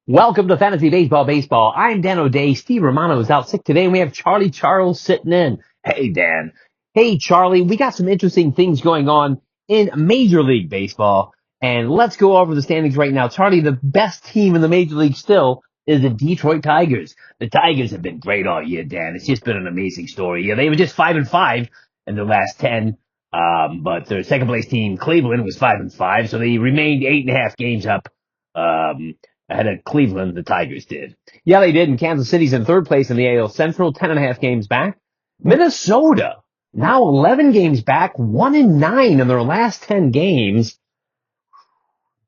Welcome to Fantasy Baseball. I'm Dan O'Day. Steve Romano is out sick today, and we have Charlie Charles sitting in. Hey, Dan. Hey, Charlie. We got some interesting things going on in Major League Baseball, and let's go over the standings right now. Charlie, the best team in the Major League still is the Detroit Tigers. The Tigers have been great all year, Dan. It's just been an amazing story. Yeah, they were just 5-5 in their last 10, but their second place team, Cleveland, was 5-5, so they remained 8.5 games up. Ahead of Cleveland, the Tigers did. Yeah, they did. And Kansas City's in third place in the AL Central, 10.5 games back. Minnesota, now 11 games back, 1-9 in their last 10 games.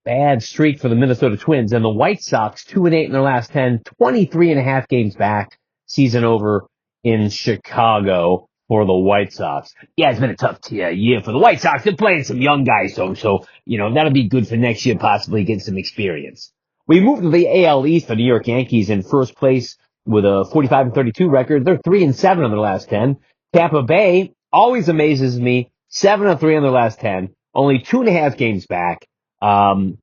Bad streak for the Minnesota Twins. And the White Sox, 2-8 in their last 10, 23.5 games back. Season over in Chicago for the White Sox. Yeah, it's been a tough year for the White Sox. They're playing some young guys, though, so, that'll be good for next year, possibly get some experience. We move to the AL East. The New York Yankees in first place with a 45-32 record. They're 3-7 in their last 10. Tampa Bay always amazes me. 7-3 in their last 10. Only 2.5 games back.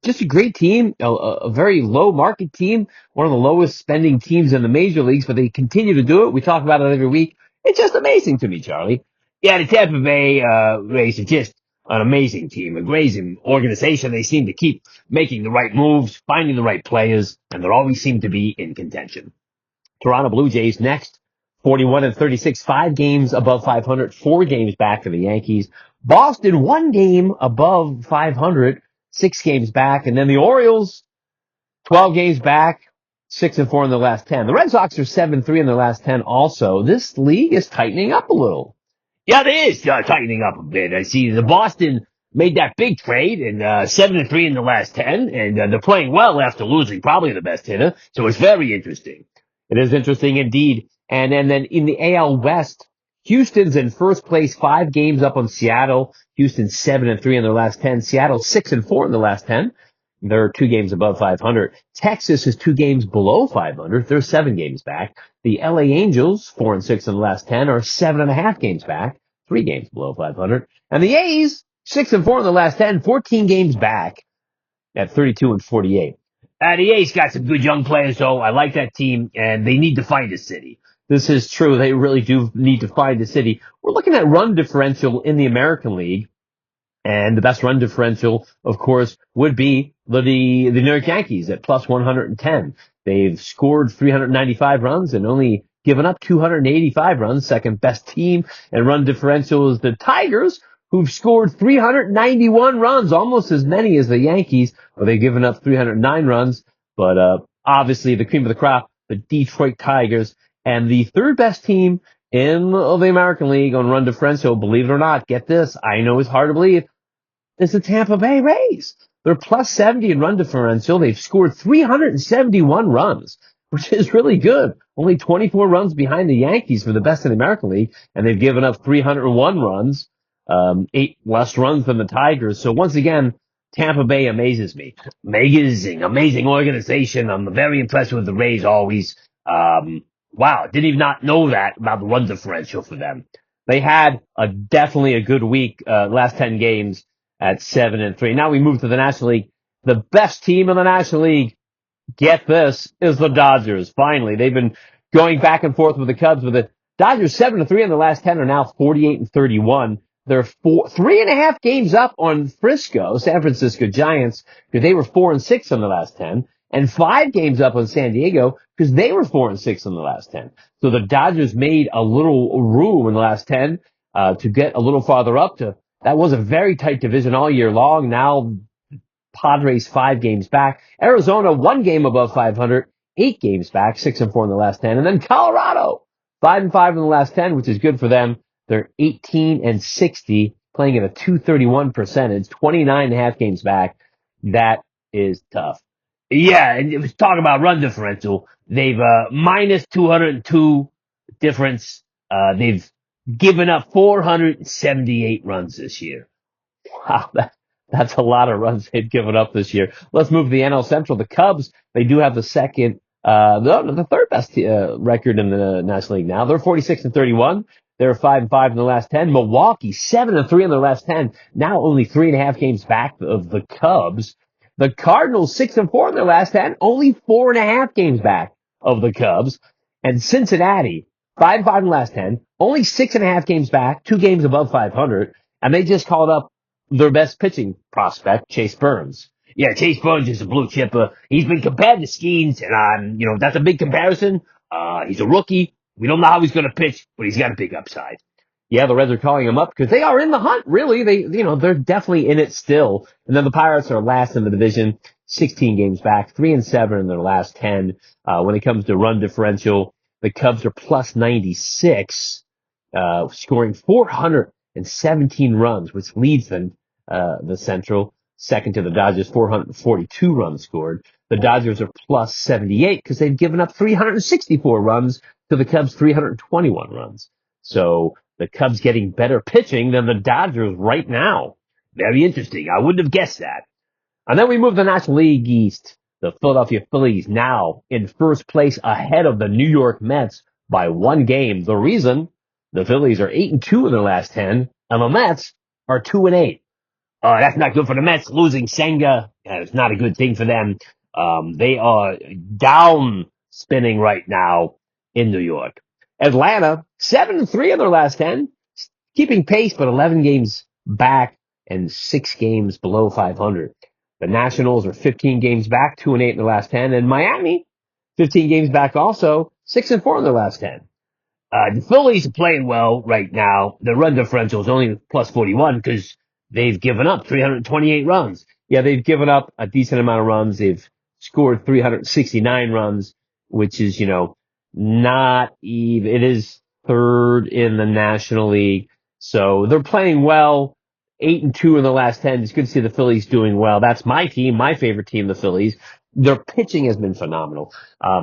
Just a great team, a very low market team, one of the lowest spending teams in the major leagues, but they continue to do it. We talk about it every week. It's just amazing to me, Charlie. Yeah, the Tampa Bay Rays are just an amazing team, a great organization. They seem to keep making the right moves, finding the right players, and they always seem to be in contention. Toronto Blue Jays next, 41-36, 5 games above 500, 4 games back for the Yankees. Boston, 1 game above 500, 6 games back. And then the Orioles, 12 games back, 6-4 in the last 10. The Red Sox are 7-3 in the last 10 also. This league is tightening up a little. Yeah, it is tightening up a bit. I see the Boston made that big trade and 7-3 in the last 10, and they're playing well after losing probably the best hitter. So it's very interesting. It is interesting indeed. And then in the AL West, Houston's in first place, 5 games up on Seattle. Houston 7-3 in their last 10. Seattle 6-4 in the last 10. They're 2 games above 500. Texas is 2 games below 500. They're 7 games back. The LA Angels, 4-6 in the last 10, are 7.5 games back, 3 games below 500. And the A's, 6-4 in the last 10, 14 games back at 32-48. The A's got some good young players, though. I like that team, and they need to find a city. This is true. They really do need to find a city. We're looking at run differential in the American League. And the best run differential, of course, would be the New York Yankees at plus 110. They've scored 395 runs and only given up 285 runs. Second best team and run differential is the Tigers, who've scored 391 runs, almost as many as the Yankees. Well, they've given up 309 runs, but obviously the cream of the crop, the Detroit Tigers, and the third best team in the American League on run differential, believe it or not, get this, I know it's hard to believe, is the Tampa Bay Rays. They're plus 70 in run differential. They've scored 371 runs, which is really good. Only 24 runs behind the Yankees for the best in the American League, and they've given up 301 runs, 8 less runs than the Tigers. So once again, Tampa Bay amazes me. Amazing organization. I'm very impressed with the Rays always. Wow, didn't even not know that about the run differential for them. They had definitely a good week, last 10 games at 7-3. Now we move to the National League. The best team in the National League, get this, is the Dodgers. Finally, they've been going back and forth with the Cubs, with the Dodgers 7-3 in the last 10 are now 48-31. They're 3.5 games up on San Francisco Giants, because they were 4-6 in the last 10. And 5 games up on San Diego because they were 4-6 in the last 10. So the Dodgers made a little room in the last 10 to get a little farther up. That was a very tight division all year long. Now Padres 5 games back. Arizona 1 game above 500, 8 games back, 6-4 in the last 10. And then Colorado 5-5 in the last 10, which is good for them. They're 18-60, playing at a .231 percentage, 29.5 games back. That is tough. Yeah, and it was talking about run differential. They've minus 202 difference. They've given up 478 runs this year. Wow, that's a lot of runs they've given up this year. Let's move to the NL Central. The Cubs, they do have the third best record in the National League now. They're 46-31. They're 5-5 in the last 10. Milwaukee 7-3 in their last 10. Now only 3.5 games back of the Cubs. The Cardinals 6-4 in their last 10, only 4.5 games back of the Cubs. And Cincinnati 5-5 in the last 10, only 6.5 games back, 2 games above 500. And they just called up their best pitching prospect, Chase Burns. Yeah, Chase Burns is a blue chipper. He's been compared to Skeens, and that's a big comparison. He's a rookie. We don't know how he's going to pitch, but he's got a big upside. Yeah, the Reds are calling him up because they are in the hunt, really. They're definitely in it still. And then the Pirates are last in the division, 16 games back, 3-7 in their last 10. When it comes to run differential, the Cubs are plus 96, scoring 417 runs, which leads them, the Central. Second to the Dodgers, 442 runs scored. The Dodgers are plus 78 because they've given up 364 runs to the Cubs, 321 runs. So the Cubs getting better pitching than the Dodgers right now. Very interesting. I wouldn't have guessed that. And then we move to the National League East. The Philadelphia Phillies now in first place ahead of the New York Mets by 1 game. The reason, the Phillies are 8-2 in their last 10, and the Mets are 2-8. That's not good for the Mets. Losing Senga, it's not a good thing for them. They are down spinning right now in New York. Atlanta, 7-3 in their last 10, keeping pace, but 11 games back and 6 games below 500. The Nationals are 15 games back, 2-8 in their last 10, and Miami, 15 games back also, 6-4 in their last 10. The Phillies are playing well right now. The run differential is only plus 41 because they've given up 328 runs. Yeah, they've given up a decent amount of runs. They've scored 369 runs, which is, not even, it is third in the National League. So they're playing well. 8-2 in the last 10. It's good to see the Phillies doing well. That's my team, my favorite team, the Phillies. Their pitching has been phenomenal.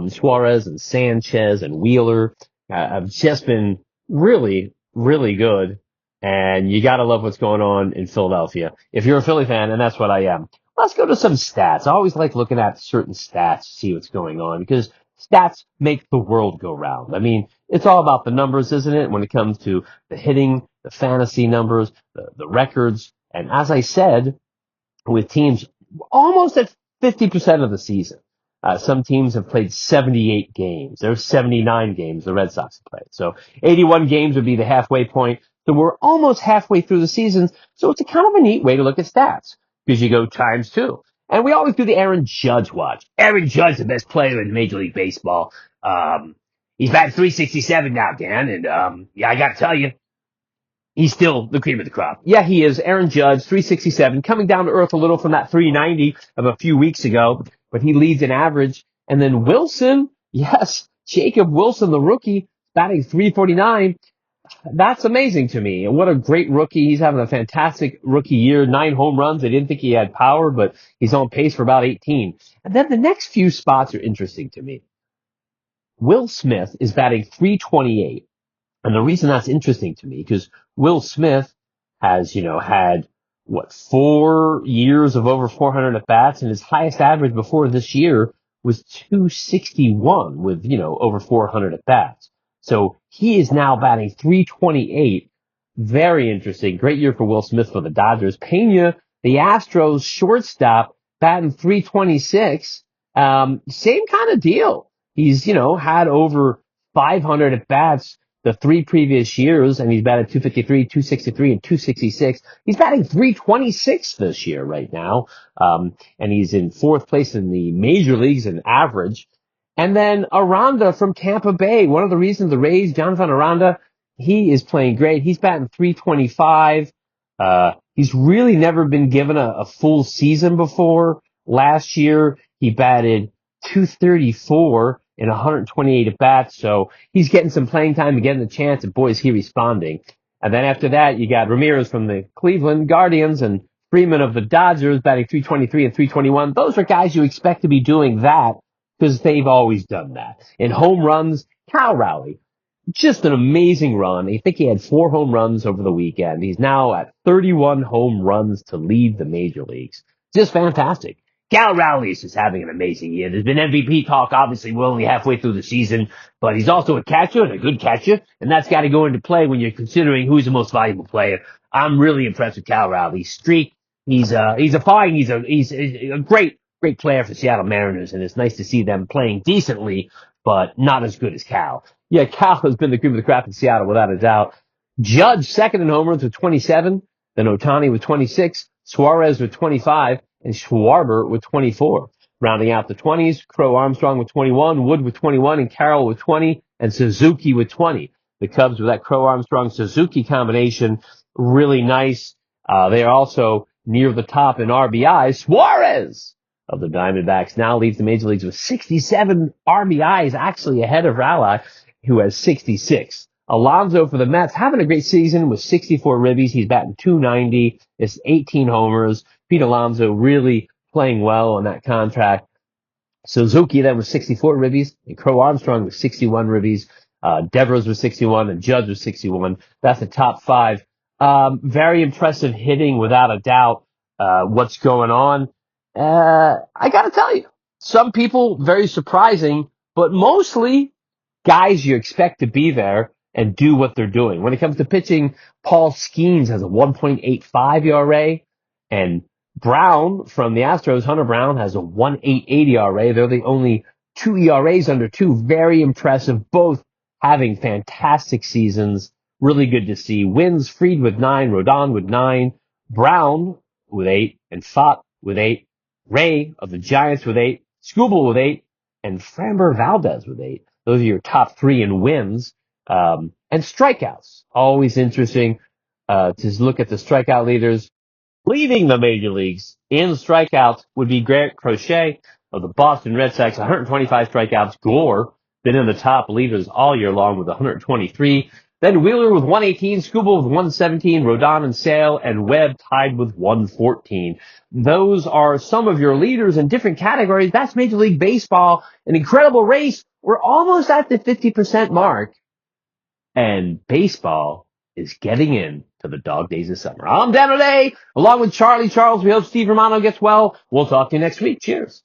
Suarez and Sanchez and Wheeler have just been really, really good. And you gotta love what's going on in Philadelphia. If you're a Philly fan, and that's what I am. Let's go to some stats. I always like looking at certain stats to see what's going on because stats make the world go round. I mean, it's all about the numbers, isn't it? When it comes to the hitting, the fantasy numbers, the records. And as I said, with teams almost at 50% of the season, some teams have played 78 games. There's 79 games the Red Sox have played. So 81 games would be the halfway point. So we're almost halfway through the season. So it's a kind of a neat way to look at stats because you go times 2. And we always do the Aaron Judge watch. Aaron Judge, the best player in Major League Baseball. He's batting 367 now, Dan. And, I got to tell you, he's still the cream of the crop. Yeah, he is. Aaron Judge, 367, coming down to earth a little from that 390 of a few weeks ago, but he leads in average. And then Wilson, yes, Jacob Wilson, the rookie, batting 349. That's amazing to me. And what a great rookie. He's having a fantastic rookie year. 9 home runs. I didn't think he had power, but he's on pace for about 18. And then the next few spots are interesting to me. Will Smith is batting 328. And the reason that's interesting to me, because Will Smith has, had 4 years of over 400 at bats, and his highest average before this year was 261 with, over 400 at bats. So he is now batting 328. Very interesting. Great year for Will Smith for the Dodgers. Pena, the Astros shortstop, batting 326. Same kind of deal. He's, had over 500 at bats the 3 previous years, and he's batted 253, 263, and 266. He's batting 326 this year right now. And he's in 4th place in the major leagues in average. And then Aranda from Tampa Bay. One of the reasons the Rays, Jonathan Aranda, he is playing great. He's batting 325. He's really never been given a full season before. Last year, he batted 234 in 128 at bats. So he's getting some playing time and getting the chance, and boy, is he responding. And then after that, you got Ramirez from the Cleveland Guardians and Freeman of the Dodgers batting 323 and 321. Those are guys you expect to be doing that because they've always done that. In home runs, Cal Raleigh, just an amazing run. I think he had 4 home runs over the weekend. He's now at 31 home runs to lead the major leagues. Just fantastic. Cal Raleigh is just having an amazing year. There's been MVP talk. Obviously, we're only halfway through the season, but he's also a catcher and a good catcher, and that's got to go into play when you're considering who's the most valuable player. I'm really impressed with Cal Raleigh's streak. he's a great player for Seattle Mariners, and it's nice to see them playing decently, but not as good as Cal. Yeah, Cal has been the cream of the crop in Seattle without a doubt. Judge second in home runs with 27, then Ohtani with 26, Suarez with 25, and Schwarber with 24. Rounding out the 20s, Crow Armstrong with 21, Wood with 21, and Carroll with 20, and Suzuki with 20. The Cubs with that Crow Armstrong Suzuki combination, really nice. They are also near the top in RBIs. Suarez of the Diamondbacks now leads the major leagues with 67 RBIs, actually ahead of Raleigh, who has 66. Alonso for the Mets having a great season with 64 ribbies. He's batting .290. It's 18 homers. Pete Alonso really playing well on that contract. Suzuki then with 64 ribbies, and Crow Armstrong with 61 ribbies. Devers with 61, and Judge with 61. That's the top five. Very impressive hitting without a doubt. What's going on? I gotta tell you, some people very surprising, but mostly guys you expect to be there and do what they're doing. When it comes to pitching, Paul Skeens has a 1.85 ERA, and Brown from the Astros, Hunter Brown, has a 1.88 ERA. They're the only two ERAs under two. Very impressive. Both having fantastic seasons. Really good to see. Wins, Fried with 9, Rodon with 9, Brown with 8, and Fott with 8, Ray of the Giants with 8, Skubal with 8, and Framber Valdez with 8. Those are your top three in wins. And strikeouts. Always interesting to look at the strikeout leaders. Leading the major leagues in strikeouts would be Grant Crochet of the Boston Red Sox, 125 strikeouts. Gore, been in the top leaders all year long with 123. Then Wheeler with 118, Skubal with 117, Rodon and Sale, and Webb tied with 114. Those are some of your leaders in different categories. That's Major League Baseball. An incredible race. We're almost at the 50% mark. And baseball is getting in to the dog days of summer. I'm Dan O'Day, along with Charlie Charles. We hope Steve Romano gets well. We'll talk to you next week. Cheers.